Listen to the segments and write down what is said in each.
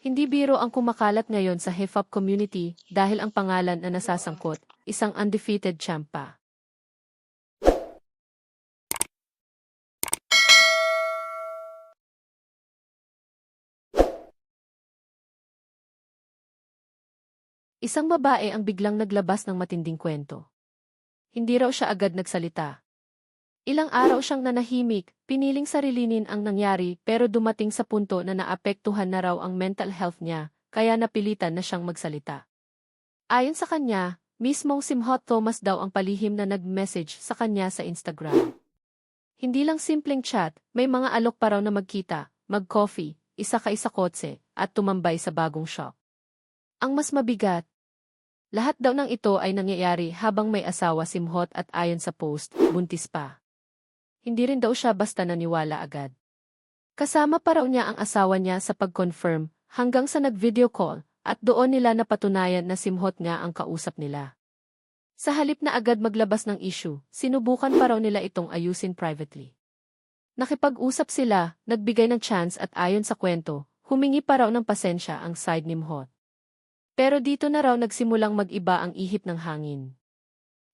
Hindi biro ang kumakalat ngayon sa hip-hop community dahil ang pangalan na nasasangkot, isang undefeated champ pa. Isang babae ang biglang naglabas ng matinding kwento. Hindi raw siya agad nagsalita. Ilang araw siyang nanahimik, piniling sarilinin ang nangyari pero dumating sa punto na naapektuhan na raw ang mental health niya, kaya napilitan na siyang magsalita. Ayon sa kanya, mismong Simhot Thomas daw ang palihim na nag-message sa kanya sa Instagram. Hindi lang simpleng chat, may mga alok pa raw na magkita, mag-coffee, isa sa kotse, at tumambay sa bagong shop. Ang mas mabigat, lahat daw ng ito ay nangyayari habang may asawa si Simhot at ayon sa post, buntis pa. Hindi rin daw siya basta naniwala agad. Kasama pa raw niya ang asawa niya sa pag-confirm hanggang sa nag-video call at doon nila napatunayan na si Simhot nga ang kausap nila. Sa halip na agad maglabas ng issue, sinubukan pa raw nila itong ayusin privately. Nakipag-usap sila, nagbigay ng chance at ayon sa kwento, humingi pa raw ng pasensya ang side ni Simhot. Pero dito na raw nagsimulang mag-iba ang ihip ng hangin.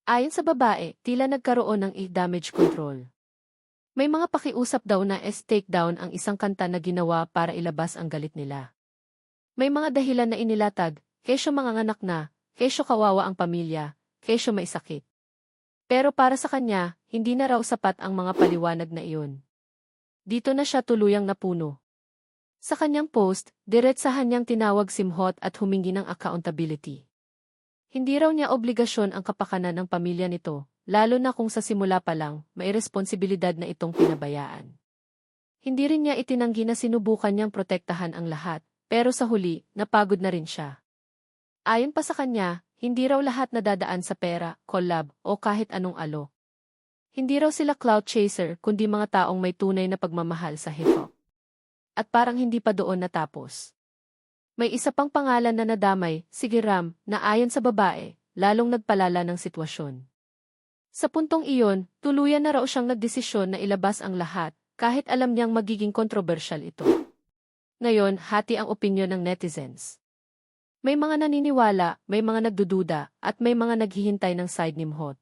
Ayon sa babae, tila nagkaroon ng damage control. May mga pakiusap daw na takedown ang isang kanta na ginawa para ilabas ang galit nila. May mga dahilan na inilatag, kesyo manganganak na, kesyo kawawa ang pamilya, kesyo may sakit. Pero para sa kanya, hindi na raw sapat ang mga paliwanag na iyon. Dito na siya tuluyang napuno. Sa kanyang post, diretsahan niyang tinawag si Simhot at humingi ng accountability. Hindi raw niya obligasyon ang kapakanan ng pamilya nito, lalo na kung sa simula pa lang, may responsibilidad na itong pinabayaan. Hindi rin niya itinanggi na sinubukan niyang protektahan ang lahat, pero sa huli, napagod na rin siya. Ayon pa sa kanya, hindi raw lahat nadadaan sa pera, collab, o kahit anong alok. Hindi raw sila clout chaser kundi mga taong may tunay na pagmamahal sa hip-hop. At parang hindi pa doon natapos. May isa pang pangalan na nadamay, si Ram, na ayon sa babae, lalong nagpalala ng sitwasyon. Sa puntong iyon, tuluyan na raw siyang nagdesisyon na ilabas ang lahat, kahit alam niyang magiging kontrobersyal ito. Ngayon, hati ang opinyon ng netizens. May mga naniniwala, may mga nagdududa, at may mga naghihintay ng side ni Simhot.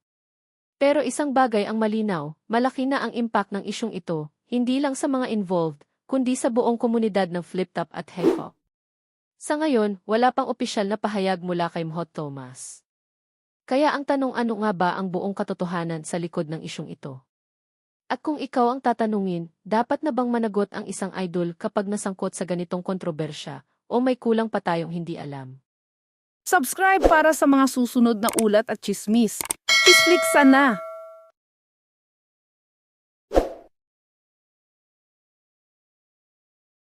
Pero isang bagay ang malinaw, malaki na ang impact ng isyung ito, hindi lang sa mga involved, kundi sa buong komunidad ng flip-top at hip-hop. Sa ngayon, wala pang opisyal na pahayag mula kay Simhot Thomas. Kaya ang tanong, ano nga ba ang buong katotohanan sa likod ng isyung ito? At kung ikaw ang tatanungin, dapat na bang managot ang isang idol kapag nasangkot sa ganitong kontrobersya, o may kulang pa tayong hindi alam? Subscribe para sa mga susunod na ulat at chismis. Click sana!